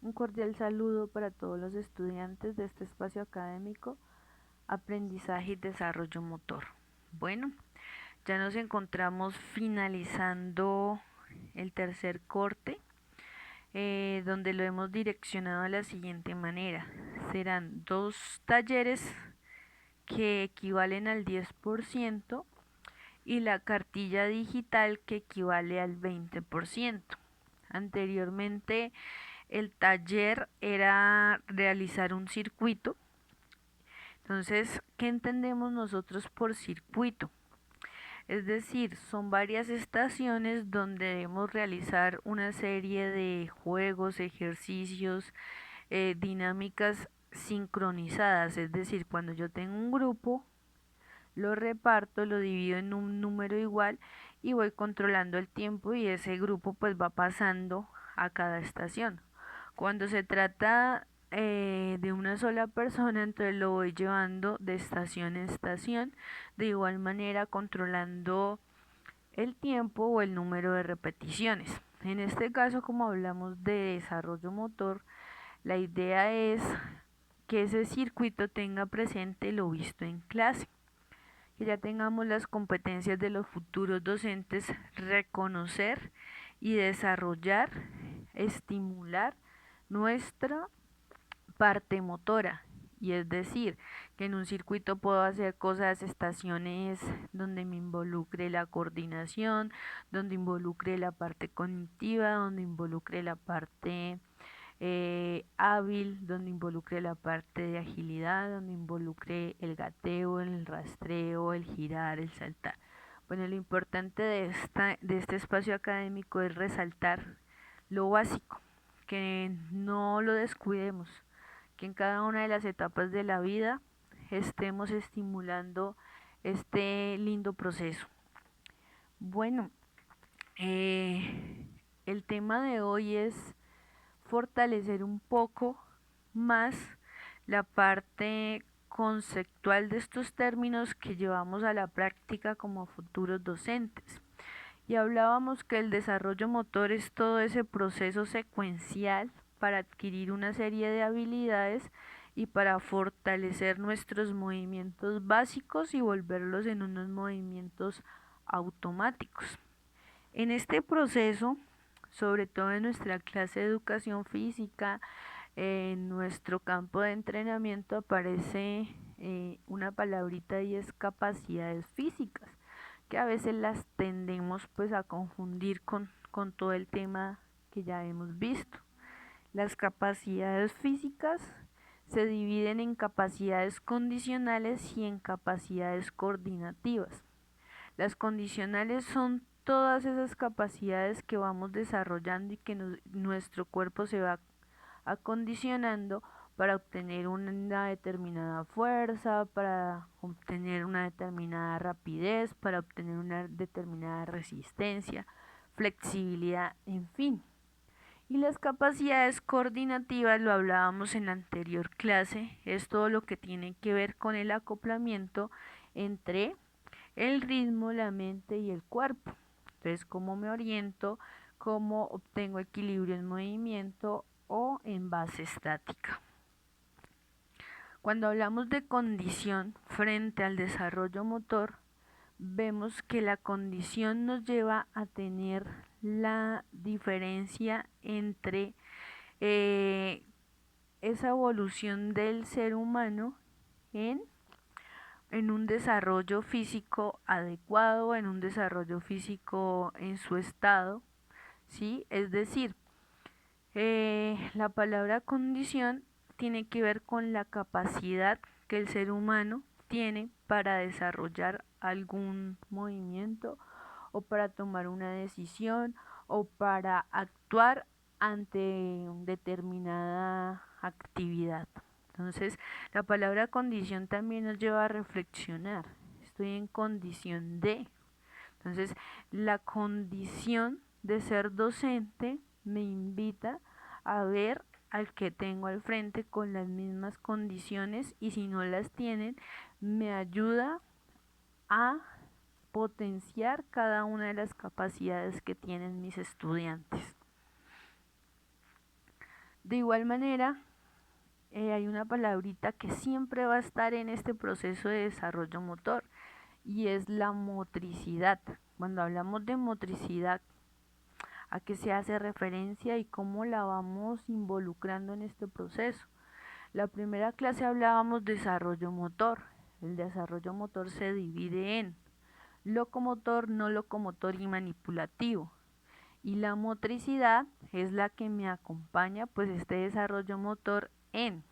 Un cordial saludo para todos los estudiantes de este espacio académico, Aprendizaje y Desarrollo Motor. Bueno, ya nos encontramos finalizando el tercer corte, donde lo hemos direccionado de la siguiente manera. Serán 2 talleres que equivalen al 10% y la cartilla digital que equivale al 20%. Anteriormente el taller era realizar un circuito. Entonces, ¿qué entendemos nosotros por circuito? Es decir, son varias estaciones donde debemos realizar una serie de juegos, ejercicios, dinámicas sincronizadas. Es decir, cuando yo tengo un grupo, lo reparto, lo divido en un número igual y voy controlando el tiempo y ese grupo pues va pasando a cada estación. Cuando se trata de una sola persona, entonces lo voy llevando de estación en estación, de igual manera controlando el tiempo o el número de repeticiones. En este caso, como hablamos de desarrollo motor, la idea es que ese circuito tenga presente lo visto en clase, que ya tengamos las competencias de los futuros docentes, reconocer y desarrollar, estimular nuestra parte motora. Y es decir, que en un circuito puedo hacer cosas, estaciones donde me involucre la coordinación, donde involucre la parte cognitiva, donde involucre la parte hábil, donde involucre la parte de agilidad, donde involucre el gateo, el rastreo, el girar, el saltar. Bueno, lo importante de este espacio académico es resaltar lo básico, que no lo descuidemos, que en cada una de las etapas de la vida estemos estimulando este lindo proceso. Bueno, el tema de hoy es fortalecer un poco más la parte conceptual de estos términos que llevamos a la práctica como futuros docentes. Y hablábamos que el desarrollo motor es todo ese proceso secuencial para adquirir una serie de habilidades y para fortalecer nuestros movimientos básicos y volverlos en unos movimientos automáticos. En este proceso, sobre todo en nuestra clase de educación física, en nuestro campo de entrenamiento aparece una palabrita y es capacidades físicas, que a veces las tendemos pues a confundir con todo el tema que ya hemos visto. Las capacidades físicas se dividen en capacidades condicionales y en capacidades coordinativas. Las condicionales son todas esas capacidades que vamos desarrollando y que nuestro cuerpo se va acondicionando para obtener una determinada fuerza, para obtener una determinada rapidez, para obtener una determinada resistencia, flexibilidad, en fin. Y las capacidades coordinativas, lo hablábamos en la anterior clase, es todo lo que tiene que ver con el acoplamiento entre el ritmo, la mente y el cuerpo. Entonces, cómo me oriento, cómo obtengo equilibrio en movimiento o en base estática. Cuando hablamos de condición frente al desarrollo motor, vemos que la condición nos lleva a tener la diferencia entre esa evolución del ser humano en un desarrollo físico adecuado, en un desarrollo físico en su estado, ¿sí? Es decir, la palabra condición tiene que ver con la capacidad que el ser humano tiene para desarrollar algún movimiento o para tomar una decisión o para actuar ante determinada actividad. Entonces, la palabra condición también nos lleva a reflexionar. Estoy en condición de. Entonces, la condición de ser docente me invita a ver al que tengo al frente con las mismas condiciones y si no las tienen, me ayuda a potenciar cada una de las capacidades que tienen mis estudiantes. De igual manera, hay una palabrita que siempre va a estar en este proceso de desarrollo motor y es la motricidad. Cuando hablamos de motricidad, ¿a qué se hace referencia y cómo la vamos involucrando en este proceso? La primera clase hablábamos de desarrollo motor. El desarrollo motor se divide en locomotor, no locomotor y manipulativo. Y la motricidad es la que me acompaña, pues este desarrollo motor en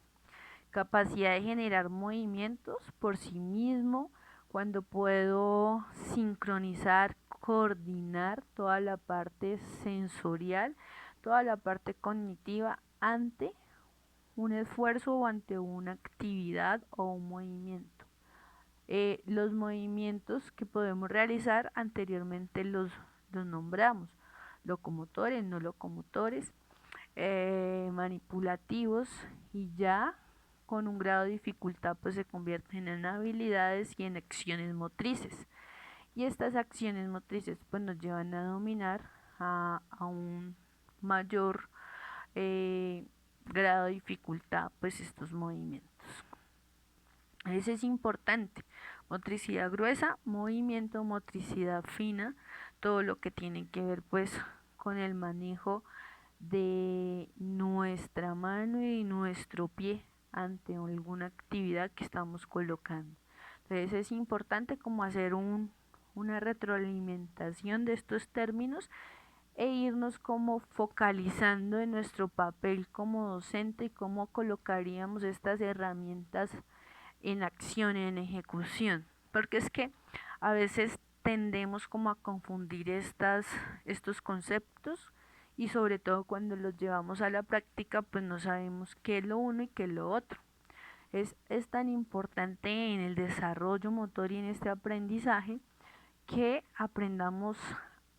capacidad de generar movimientos por sí mismo, cuando puedo sincronizar, coordinar toda la parte sensorial, toda la parte cognitiva ante un esfuerzo o ante una actividad o un movimiento. Los movimientos que podemos realizar anteriormente los nombramos, locomotores, no locomotores, manipulativos, y ya con un grado de dificultad pues se convierten en habilidades y en acciones motrices. Y estas acciones motrices pues nos llevan a dominar a un mayor grado de dificultad pues estos movimientos. Eso es importante. Motricidad gruesa, movimiento, motricidad fina, todo lo que tiene que ver pues con el manejo de nuestra mano y nuestro pie ante alguna actividad que estamos colocando. Entonces es importante como hacer una retroalimentación de estos términos e irnos como focalizando en nuestro papel como docente y cómo colocaríamos estas herramientas en acción, en ejecución, porque es que a veces tendemos como a confundir estos conceptos y sobre todo cuando los llevamos a la práctica pues no sabemos qué es lo uno y qué es lo otro. Es tan importante en el desarrollo motor y en este aprendizaje que aprendamos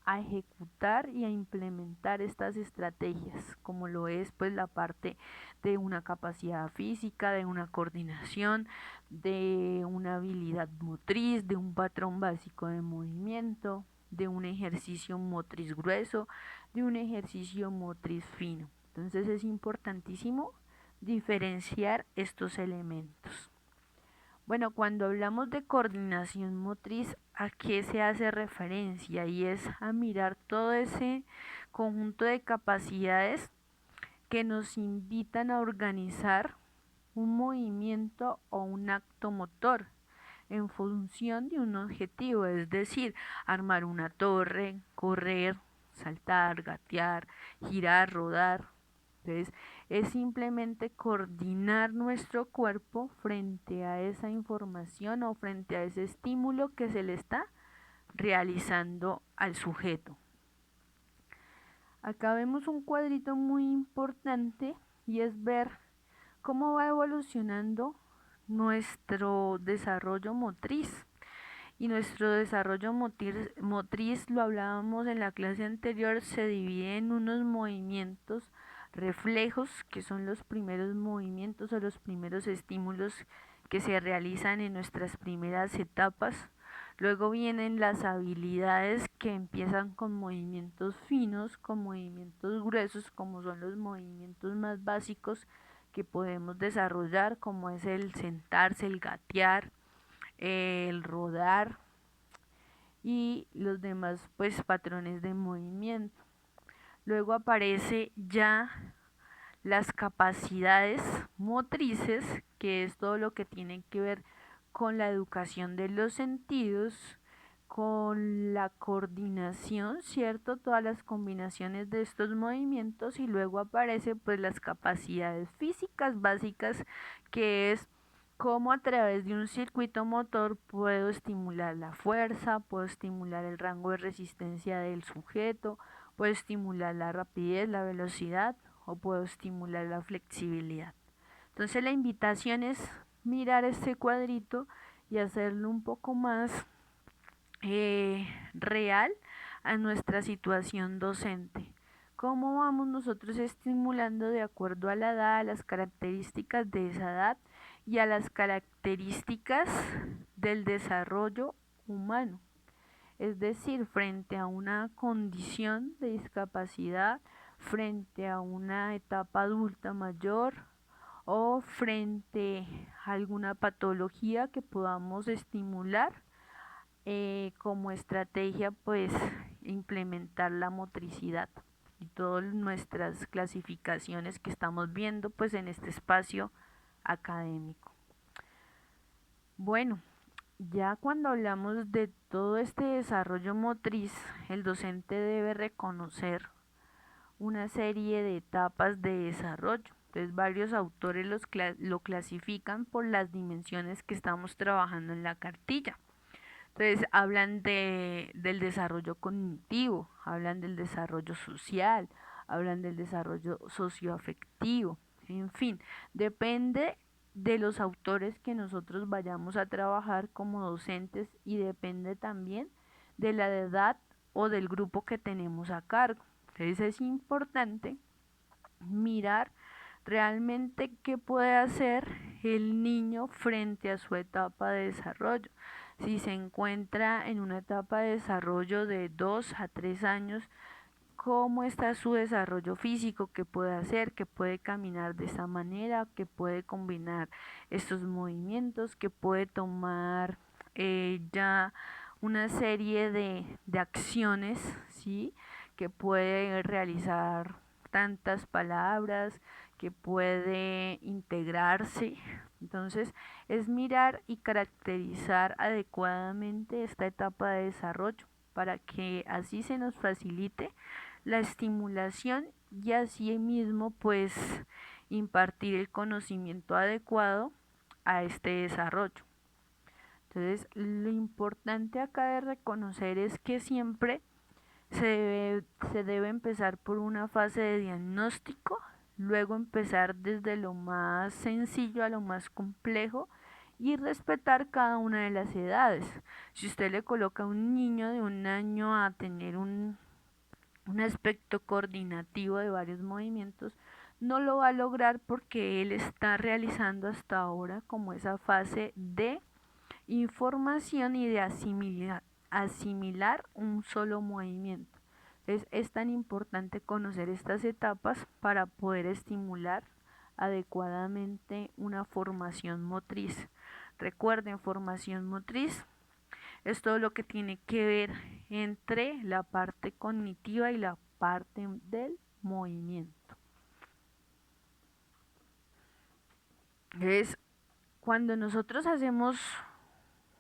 a ejecutar y a implementar estas estrategias, como lo es pues la parte de una capacidad física, de una coordinación, de una habilidad motriz, de un patrón básico de movimiento, de un ejercicio motriz grueso, de un ejercicio motriz fino. Entonces es importantísimo diferenciar estos elementos. Bueno, cuando hablamos de coordinación motriz, ¿a qué se hace referencia? Y es a mirar todo ese conjunto de capacidades que nos invitan a organizar un movimiento o un acto motor en función de un objetivo, es decir, armar una torre, correr, saltar, gatear, girar, rodar. Entonces, es simplemente coordinar nuestro cuerpo frente a esa información o frente a ese estímulo que se le está realizando al sujeto. Acá vemos un cuadrito muy importante y es ver cómo va evolucionando nuestro desarrollo motriz. Y nuestro desarrollo motriz, lo hablábamos en la clase anterior, se divide en unos movimientos reflejos, que son los primeros movimientos o los primeros estímulos que se realizan en nuestras primeras etapas. Luego vienen las habilidades que empiezan con movimientos finos, con movimientos gruesos, como son los movimientos más básicos que podemos desarrollar, como es el sentarse, el gatear, el rodar y los demás pues patrones de movimiento. Luego aparece ya las capacidades motrices, que es todo lo que tiene que ver con la educación de los sentidos, con la coordinación, ¿cierto? Todas las combinaciones de estos movimientos, y luego aparece pues las capacidades físicas básicas, que es cómo a través de un circuito motor puedo estimular la fuerza, puedo estimular el rango de resistencia del sujeto, puedo estimular la rapidez, la velocidad, o puedo estimular la flexibilidad. Entonces la invitación es mirar este cuadrito y hacerlo un poco más real a nuestra situación docente. ¿Cómo vamos nosotros estimulando de acuerdo a la edad, a las características de esa edad y a las características del desarrollo humano? Es decir, frente a una condición de discapacidad, frente a una etapa adulta mayor o frente a alguna patología que podamos estimular, como estrategia pues implementar la motricidad y todas nuestras clasificaciones que estamos viendo pues en este espacio académico. Bueno, ya cuando hablamos de todo este desarrollo motriz, el docente debe reconocer una serie de etapas de desarrollo. Entonces, varios autores lo clasifican por las dimensiones que estamos trabajando en la cartilla. Entonces, hablan del desarrollo cognitivo, hablan del desarrollo social, hablan del desarrollo socioafectivo, en fin, depende de los autores que nosotros vayamos a trabajar como docentes y depende también de la edad o del grupo que tenemos a cargo. Entonces es importante mirar realmente qué puede hacer el niño frente a su etapa de desarrollo. Si se encuentra en una etapa de desarrollo de 2 a 3 años, cómo está su desarrollo físico, qué puede hacer, que puede caminar de esa manera, que puede combinar estos movimientos, que puede tomar ya una serie de acciones, ¿sí? Que puede realizar tantas palabras, que puede integrarse. Entonces, es mirar y caracterizar adecuadamente esta etapa de desarrollo para que así se nos facilite la estimulación y así mismo pues impartir el conocimiento adecuado a este desarrollo. Entonces, lo importante acá de reconocer es que siempre se debe empezar por una fase de diagnóstico, luego empezar desde lo más sencillo a lo más complejo y respetar cada una de las edades. Si usted le coloca a un niño de 1 año a tener un aspecto coordinativo de varios movimientos, no lo va a lograr porque él está realizando hasta ahora como esa fase de información y de asimilar un solo movimiento. Entonces es tan importante conocer estas etapas para poder estimular adecuadamente una formación motriz. Recuerden, formación motriz es todo lo que tiene que ver entre la parte cognitiva y la parte del movimiento. Entonces, cuando nosotros hacemos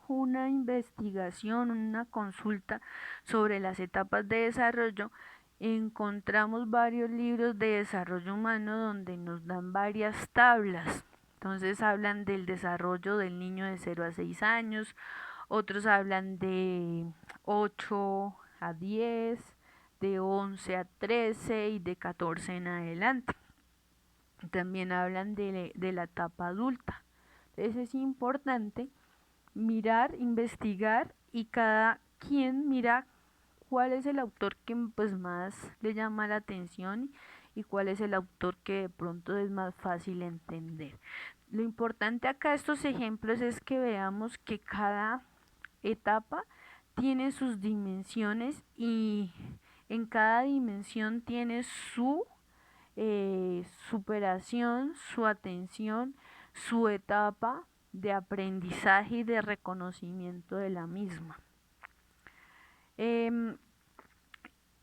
una investigación, una consulta sobre las etapas de desarrollo, encontramos varios libros de desarrollo humano donde nos dan varias tablas. Entonces hablan del desarrollo del niño de 0 a 6 años, otros hablan de 8 a 10, de 11 a 13 y de 14 en adelante. También hablan de la etapa adulta. Entonces es importante mirar, investigar y cada quien mira cuál es el autor que pues más le llama la atención y cuál es el autor que de pronto es más fácil entender. Lo importante acá de estos ejemplos es que veamos que cada etapa tiene sus dimensiones y en cada dimensión tiene su superación, su atención, su etapa de aprendizaje y de reconocimiento de la misma.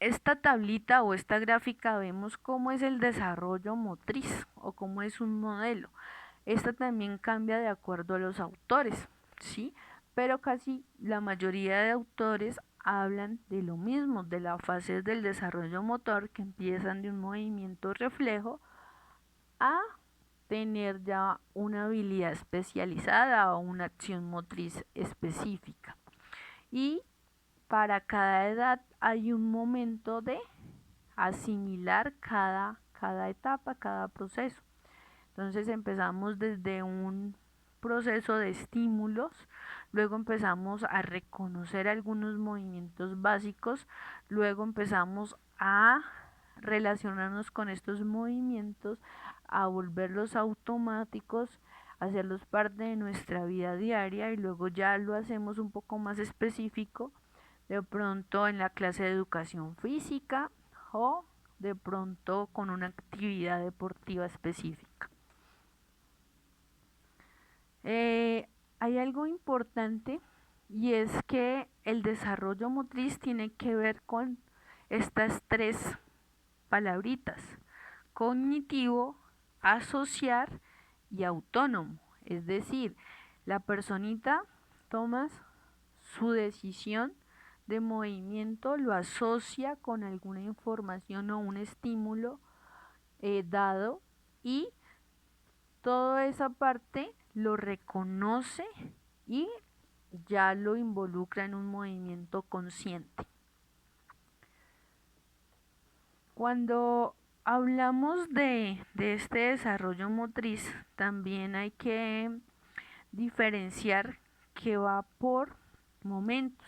Esta tablita o esta gráfica vemos cómo es el desarrollo motriz o cómo es un modelo. Esta también cambia de acuerdo a los autores, ¿sí? Pero casi la mayoría de autores hablan de lo mismo, de las fases del desarrollo motor que empiezan de un movimiento reflejo a tener ya una habilidad especializada o una acción motriz específica. Y para cada edad hay un momento de asimilar cada etapa, cada proceso. Entonces empezamos desde un proceso de estímulos, luego empezamos a reconocer algunos movimientos básicos, luego empezamos a relacionarnos con estos movimientos, a volverlos automáticos, hacerlos parte de nuestra vida diaria y luego ya lo hacemos un poco más específico, de pronto en la clase de educación física o de pronto con una actividad deportiva específica. Hay algo importante y es que el desarrollo motriz tiene que ver con estas tres palabritas: cognitivo, asociar y autónomo. Es decir, la personita toma su decisión de movimiento, lo asocia con alguna información o un estímulo dado, y toda esa parte lo reconoce y ya lo involucra en un movimiento consciente. Cuando hablamos de este desarrollo motriz, también hay que diferenciar que va por momentos,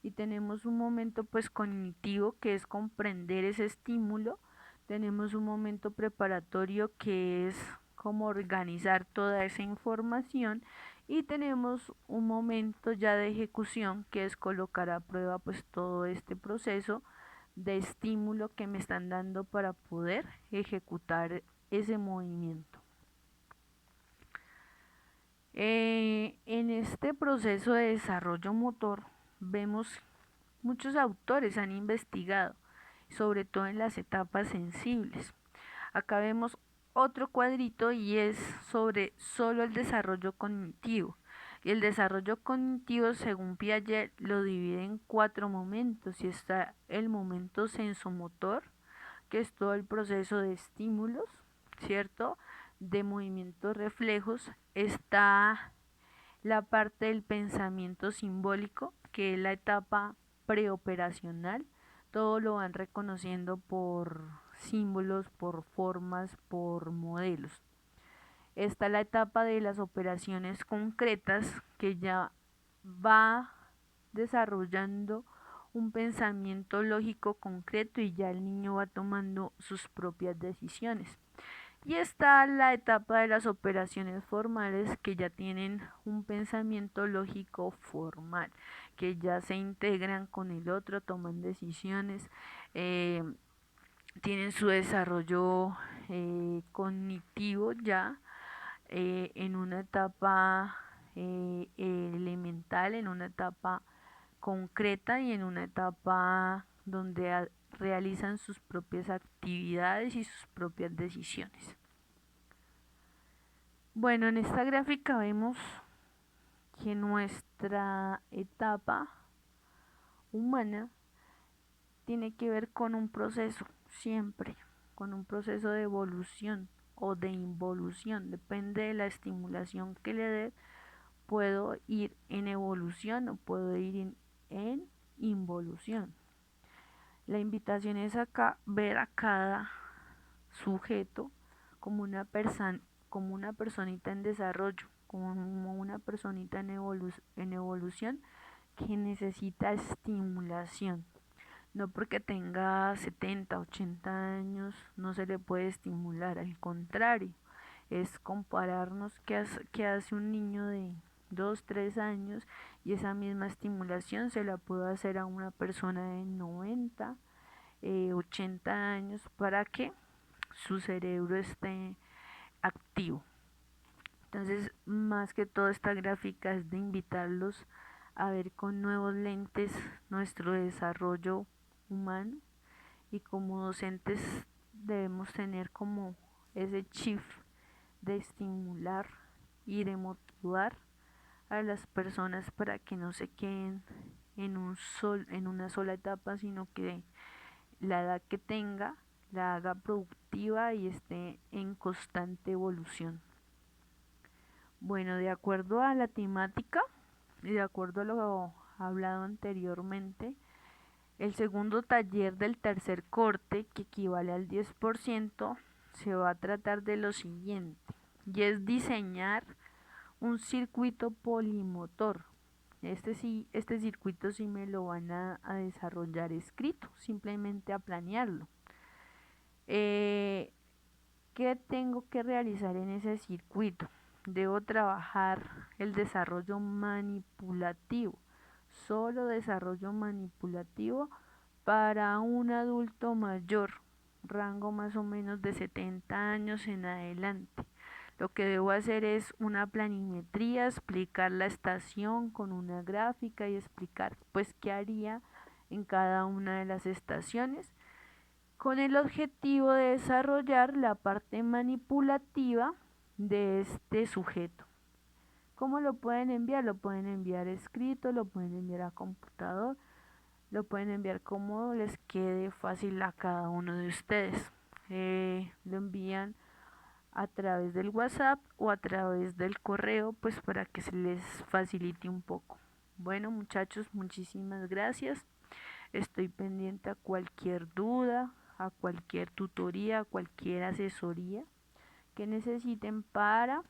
y tenemos un momento pues cognitivo, que es comprender ese estímulo. Tenemos un momento preparatorio, que es como organizar toda esa información, y tenemos un momento ya de ejecución, que es colocar a prueba pues todo este proceso de estímulo que me están dando para poder ejecutar ese movimiento. En este proceso de desarrollo motor vemos muchos autores han investigado, sobre todo en las etapas sensibles. Acá vemos otro cuadrito y es sobre solo el desarrollo cognitivo. Y el desarrollo cognitivo, según Piaget, lo divide en 4 momentos, y está el momento sensomotor, que es todo el proceso de estímulos, ¿cierto? De movimientos reflejos. Está la parte del pensamiento simbólico, que es la etapa preoperacional. Todo lo van reconociendo por símbolos, por formas, por modelos. Está la etapa de las operaciones concretas, que ya va desarrollando un pensamiento lógico concreto y ya el niño va tomando sus propias decisiones. Y está la etapa de las operaciones formales, que ya tienen un pensamiento lógico formal, que ya se integran con el otro, toman decisiones, tienen su desarrollo cognitivo ya en una etapa elemental, en una etapa concreta y en una etapa donde realizan sus propias actividades y sus propias decisiones. Bueno, en esta gráfica vemos que nuestra etapa humana tiene que ver con un proceso, siempre, con un proceso de evolución o de involución. Depende de la estimulación que le dé, puedo ir en evolución o puedo ir en involución. La invitación es acá ver a cada sujeto como una personita en desarrollo, como una personita en evolución, que necesita estimulación. No porque tenga 70, 80 años no se le puede estimular, al contrario, es compararnos qué hace un niño de 2, 3 años, y esa misma estimulación se la puede hacer a una persona de 90, 80 años, para que su cerebro esté activo. Entonces, más que todo, esta gráfica es de invitarlos a ver con nuevos lentes nuestro desarrollo humano, y como docentes debemos tener como ese chip de estimular y de motivar a las personas para que no se queden en una sola etapa, sino que la edad que tenga la haga productiva y esté en constante evolución. Bueno, de acuerdo a la temática y de acuerdo a lo hablado anteriormente, el segundo taller del tercer corte, que equivale al 10%, se va a tratar de lo siguiente, y es diseñar un circuito polimotor. Este circuito sí me lo van a desarrollar escrito, simplemente a planearlo. ¿Qué tengo que realizar en ese circuito? Debo trabajar el desarrollo manipulativo, solo desarrollo manipulativo para un adulto mayor. rango más o menos de 70 años en adelante. Lo que debo hacer es una planimetría, explicar la estación con una gráfica y explicar pues qué haría en cada una de las estaciones con el objetivo de desarrollar la parte manipulativa de este sujeto. ¿Cómo lo pueden enviar? Lo pueden enviar escrito, lo pueden enviar a computador, lo pueden enviar como les quede fácil a cada uno de ustedes. Lo envían a través del WhatsApp o a través del correo, pues para que se les facilite un poco. Bueno, muchachos, muchísimas gracias. Estoy pendiente a cualquier duda, a cualquier tutoría, a cualquier asesoría que necesiten para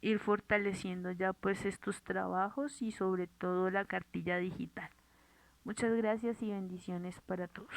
ir fortaleciendo ya pues estos trabajos y sobre todo la cartilla digital. Muchas gracias y bendiciones para todos.